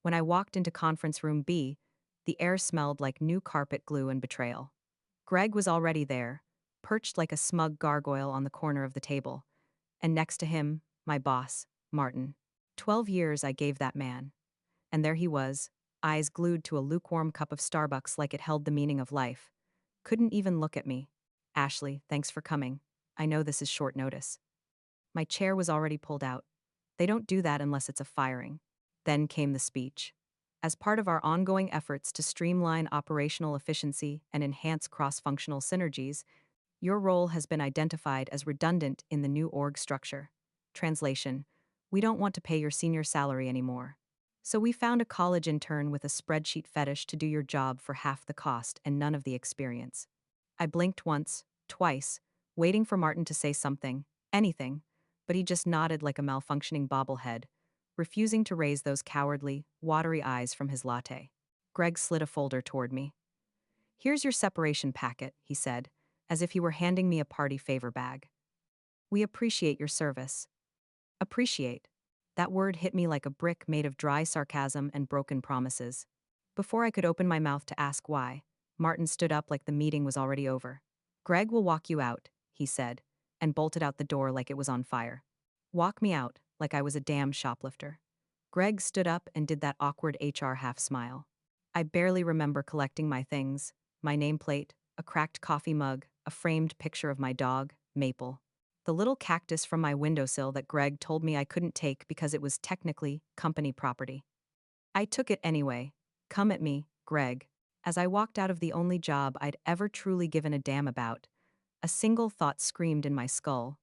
When I walked into conference room B, the air smelled like new carpet glue and betrayal. Greg was already there, perched like a smug gargoyle on the corner of the table, and next to him, my boss, Martin. 12 years I gave that man. And there he was, eyes glued to a lukewarm cup of Starbucks like it held the meaning of life. Couldn't even look at me. Ashley, thanks for coming. I know this is short notice. My chair was already pulled out. They don't do that unless it's a firing. Then came the speech. As part of our ongoing efforts to streamline operational efficiency and enhance cross-functional synergies, your role has been identified as redundant in the new org structure. Translation: we don't want to pay your senior salary anymore. So we found a college intern with a spreadsheet fetish to do your job for half the cost and none of the experience. I blinked once, twice, waiting for Martin to say something, anything, but he just nodded like a malfunctioning bobblehead, refusing to raise those cowardly, watery eyes from his latte. Greg slid a folder toward me. "Here's your separation packet," he said, as if he were handing me a party favor bag. "We appreciate your service." Appreciate. That word hit me like a brick made of dry sarcasm and broken promises. Before I could open my mouth to ask why, Martin stood up like the meeting was already over. "Greg will walk you out," he said, and bolted out the door like it was on fire. Walk me out, like I was a damn shoplifter. Greg stood up and did that awkward HR half smile. I barely remember collecting my things: my nameplate, a cracked coffee mug, a framed picture of my dog, Maple. The little cactus from my windowsill that Greg told me I couldn't take because it was technically company property. I took it anyway. Come at me, Greg. As I walked out of the only job I'd ever truly given a damn about, a single thought screamed in my skull.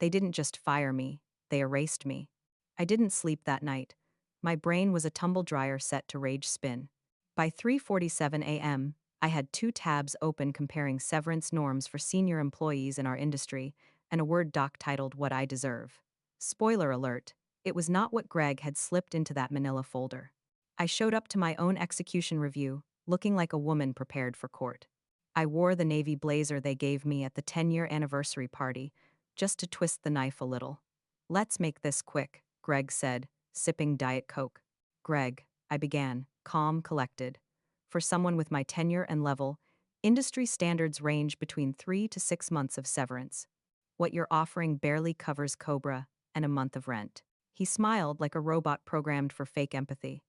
They didn't just fire me, they erased me. I didn't sleep that night. My brain was a tumble dryer set to rage spin. By 3:47 a.m., I had 2 tabs open comparing severance norms for senior employees in our industry and a Word doc titled "What I Deserve." Spoiler alert, it was not what Greg had slipped into that manila folder. I showed up to my own execution review, looking like a woman prepared for court. I wore the navy blazer they gave me at the 10-year anniversary party, just to twist the knife a little. "Let's make this quick," Greg said, sipping Diet Coke. "Greg," I began, calm, collected. "For someone with my tenure and level, industry standards range between 3 to 6 months of severance. What you're offering barely covers Cobra and a month of rent." He smiled like a robot programmed for fake empathy.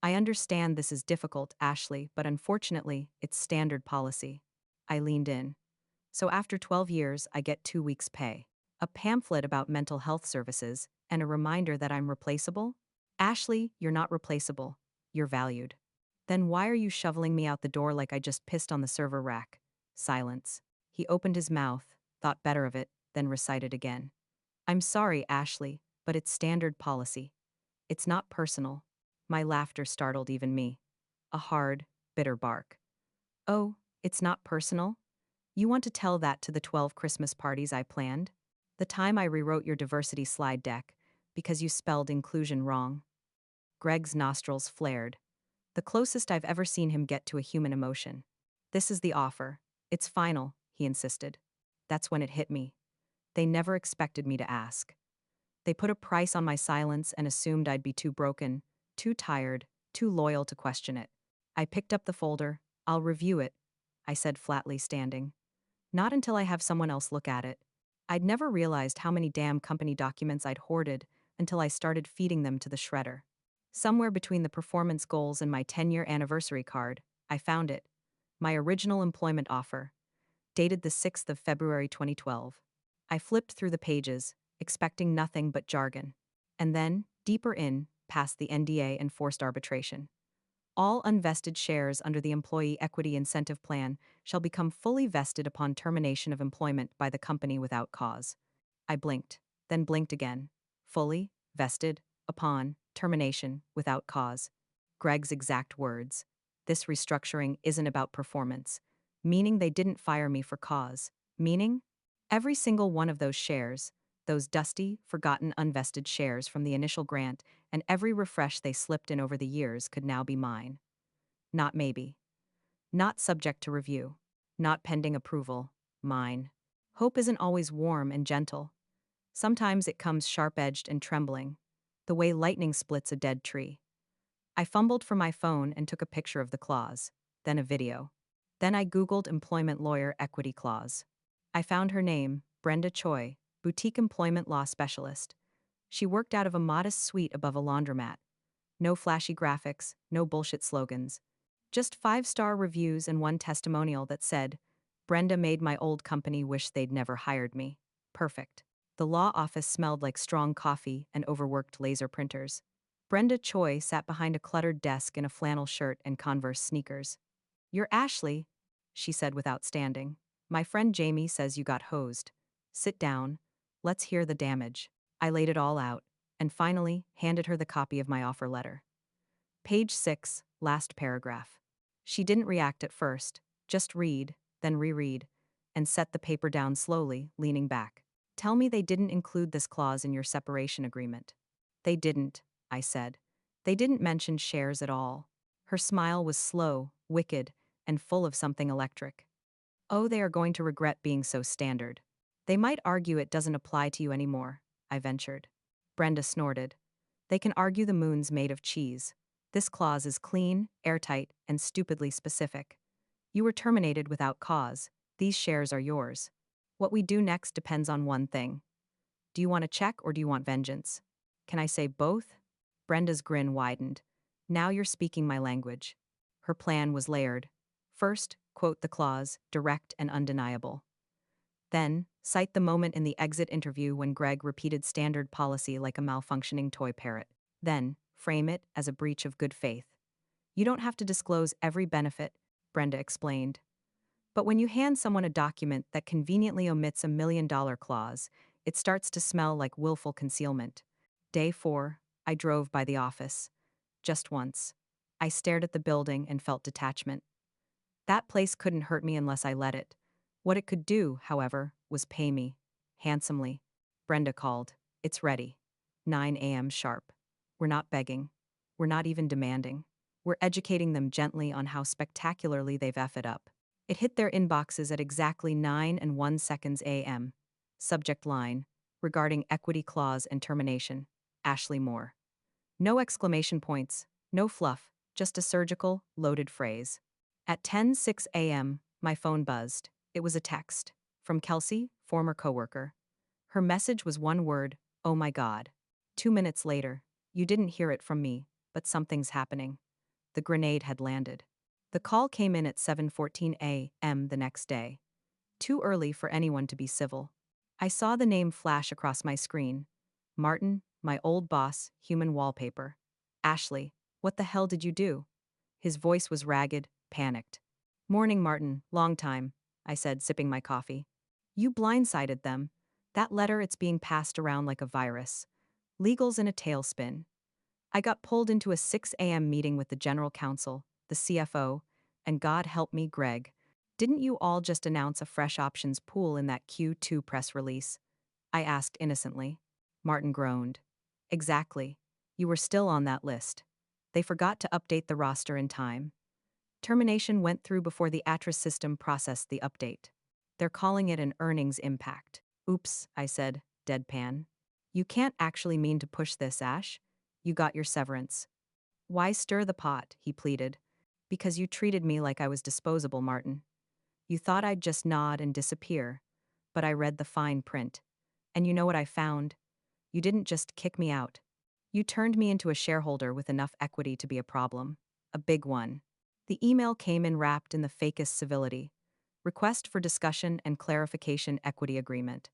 "I understand this is difficult, Ashley, but unfortunately, it's standard policy." I leaned in. "So after 12 years, I get 2 weeks' pay, a pamphlet about mental health services, and a reminder that I'm replaceable?" "Ashley, you're not replaceable. You're valued." "Then why are you shoveling me out the door like I just pissed on the server rack?" Silence. He opened his mouth, thought better of it, then recited again. "I'm sorry, Ashley, but it's standard policy. It's not personal." My laughter startled even me. A hard, bitter bark. "Oh, it's not personal? You want to tell that to the 12 Christmas parties I planned? The time I rewrote your diversity slide deck because you spelled inclusion wrong?" Greg's nostrils flared. The closest I've ever seen him get to a human emotion. "This is the offer. It's final," he insisted. That's when it hit me. They never expected me to ask. They put a price on my silence and assumed I'd be too broken, too tired, too loyal to question it. I picked up the folder. "I'll review it," I said flatly, standing. "Not until I have someone else look at it." I'd never realized how many damn company documents I'd hoarded until I started feeding them to the shredder. Somewhere between the performance goals and my 10-year anniversary card, I found it. My original employment offer, dated the 6th of February 2012. I flipped through the pages, expecting nothing but jargon. And then, deeper in, past the NDA and forced arbitration. "All unvested shares under the Employee Equity Incentive Plan shall become fully vested upon termination of employment by the company without cause." I blinked, then blinked again. Fully vested upon termination without cause. Greg's exact words. "This restructuring isn't about performance," meaning they didn't fire me for cause. Meaning? Every single one of those shares, those dusty, forgotten, unvested shares from the initial grant, and every refresh they slipped in over the years could now be mine. Not maybe. Not subject to review. Not pending approval. Mine. Hope isn't always warm and gentle. Sometimes it comes sharp-edged and trembling, the way lightning splits a dead tree. I fumbled for my phone and took a picture of the clause, then a video. Then I Googled employment lawyer equity clause. I found her name, Brenda Choi, boutique employment law specialist. She worked out of a modest suite above a laundromat. No flashy graphics, no bullshit slogans. Just 5-star reviews and one testimonial that said, Brenda made my old company wish they'd never hired me. Perfect. The law office smelled like strong coffee and overworked laser printers. Brenda Choi sat behind a cluttered desk in a flannel shirt and Converse sneakers. You're Ashley, she said without standing. My friend Jamie says you got hosed. Sit down. Let's hear the damage. I laid it all out, and finally handed her the copy of my offer letter. Page 6, last paragraph. She didn't react at first, just read, then reread, and set the paper down slowly, leaning back. Tell me they didn't include this clause in your separation agreement. They didn't, I said. They didn't mention shares at all. Her smile was slow, wicked, and full of something electric. Oh, they are going to regret being so standard. They might argue it doesn't apply to you anymore, I ventured. Brenda snorted. They can argue the moon's made of cheese. This clause is clean, airtight, and stupidly specific. You were terminated without cause. These shares are yours. What we do next depends on one thing. Do you want a check or do you want vengeance? Can I say both? Brenda's grin widened. Now you're speaking my language. Her plan was layered. First, quote the clause, direct and undeniable. Then, cite the moment in the exit interview when Greg repeated standard policy like a malfunctioning toy parrot. Then, frame it as a breach of good faith. You don't have to disclose every benefit, Brenda explained. But when you hand someone a document that conveniently omits $1 million clause, it starts to smell like willful concealment. Day 4, I drove by the office. Just once. I stared at the building and felt detachment. That place couldn't hurt me unless I let it. What it could do, however, was pay me. Handsomely. Brenda called. It's ready. 9 a.m. sharp. We're not begging. We're not even demanding. We're educating them gently on how spectacularly they've F it up. It hit their inboxes at exactly 9 and 1 seconds a.m. Subject line, regarding equity clause and termination. Ashley Moore. No exclamation points, no fluff, just a surgical, loaded phrase. At 10:06 a.m., my phone buzzed. It was a text. From Kelsey, former coworker. Her message was one word, oh my God. 2 minutes later, you didn't hear it from me, but something's happening. The grenade had landed. The call came in at 7:14 a.m. the next day. Too early for anyone to be civil. I saw the name flash across my screen. Martin, my old boss, human wallpaper. Ashley, what the hell did you do? His voice was ragged, panicked. Morning, Martin, long time, I said, sipping my coffee. You blindsided them. That letter, it's being passed around like a virus. Legal's in a tailspin. I got pulled into a 6 a.m. meeting with the general counsel, the CFO, and God help me, Greg. Didn't you all just announce a fresh options pool in that Q2 press release? I asked innocently. Martin groaned. Exactly. You were still on that list. They forgot to update the roster in time. Termination went through before the Atris system processed the update. They're calling it an earnings impact. Oops, I said, deadpan. You can't actually mean to push this, Ash. You got your severance. Why stir the pot, he pleaded. Because you treated me like I was disposable, Martin. You thought I'd just nod and disappear. But I read the fine print. And you know what I found? You didn't just kick me out. You turned me into a shareholder with enough equity to be a problem. A big one. The email came in wrapped in the fakest civility. Request for discussion and clarification equity agreement.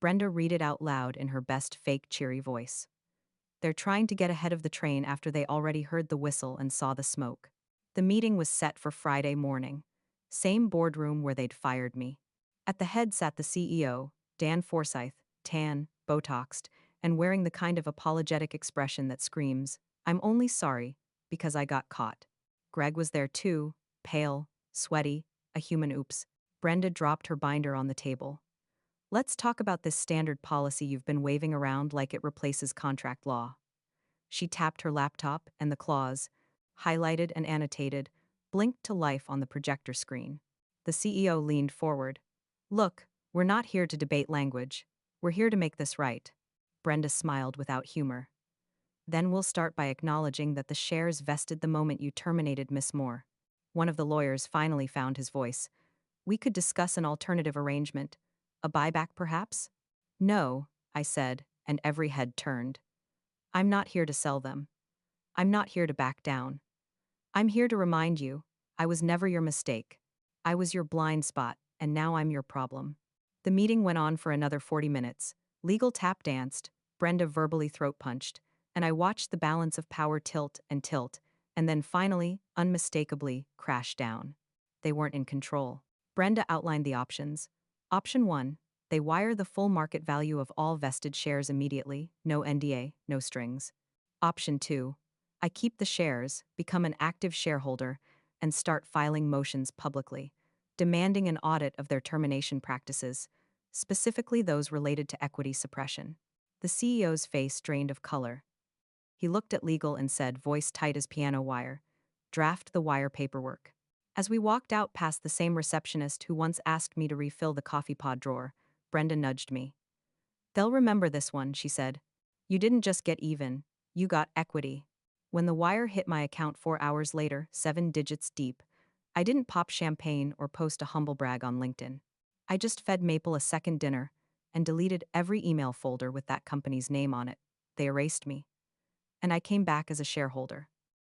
Brenda read it out loud in her best fake cheery voice. They're trying to get ahead of the train after they already heard the whistle and saw the smoke. The meeting was set for Friday morning. Same boardroom where they'd fired me. At the head sat the CEO, Dan Forsyth, tan, Botoxed, and wearing the kind of apologetic expression that screams, I'm only sorry, because I got caught. Greg was there too, pale, sweaty, a human oops. Brenda dropped her binder on the table. Let's talk about this standard policy you've been waving around like it replaces contract law. She tapped her laptop, and the clause, highlighted and annotated, blinked to life on the projector screen. The CEO leaned forward. Look, we're not here to debate language. We're here to make this right. Brenda smiled without humor. Then we'll start by acknowledging that the shares vested the moment you terminated Miss Moore. One of the lawyers finally found his voice. We could discuss an alternative arrangement. A buyback, perhaps? No, I said, and every head turned. I'm not here to sell them. I'm not here to back down. I'm here to remind you, I was never your mistake. I was your blind spot, and now I'm your problem. The meeting went on for another 40 minutes. Legal tap danced, Brenda verbally throat punched, and I watched the balance of power tilt, and then finally, unmistakably, crash down. They weren't in control. Brenda outlined the options. Option 1, they wire the full market value of all vested shares immediately, no NDA, no strings. Option 2, I keep the shares, become an active shareholder, and start filing motions publicly, demanding an audit of their termination practices, specifically those related to equity suppression. The CEO's face drained of color. He looked at legal and said, voice tight as piano wire, draft the wire paperwork. As we walked out past the same receptionist who once asked me to refill the coffee pod drawer, Brenda nudged me. They'll remember this one, she said. You didn't just get even, you got equity. When the wire hit my account 4 hours later, 7 digits deep, I didn't pop champagne or post a humble brag on LinkedIn. I just fed Maple a second dinner and deleted every email folder with that company's name on it. They erased me. And I came back as a shareholder.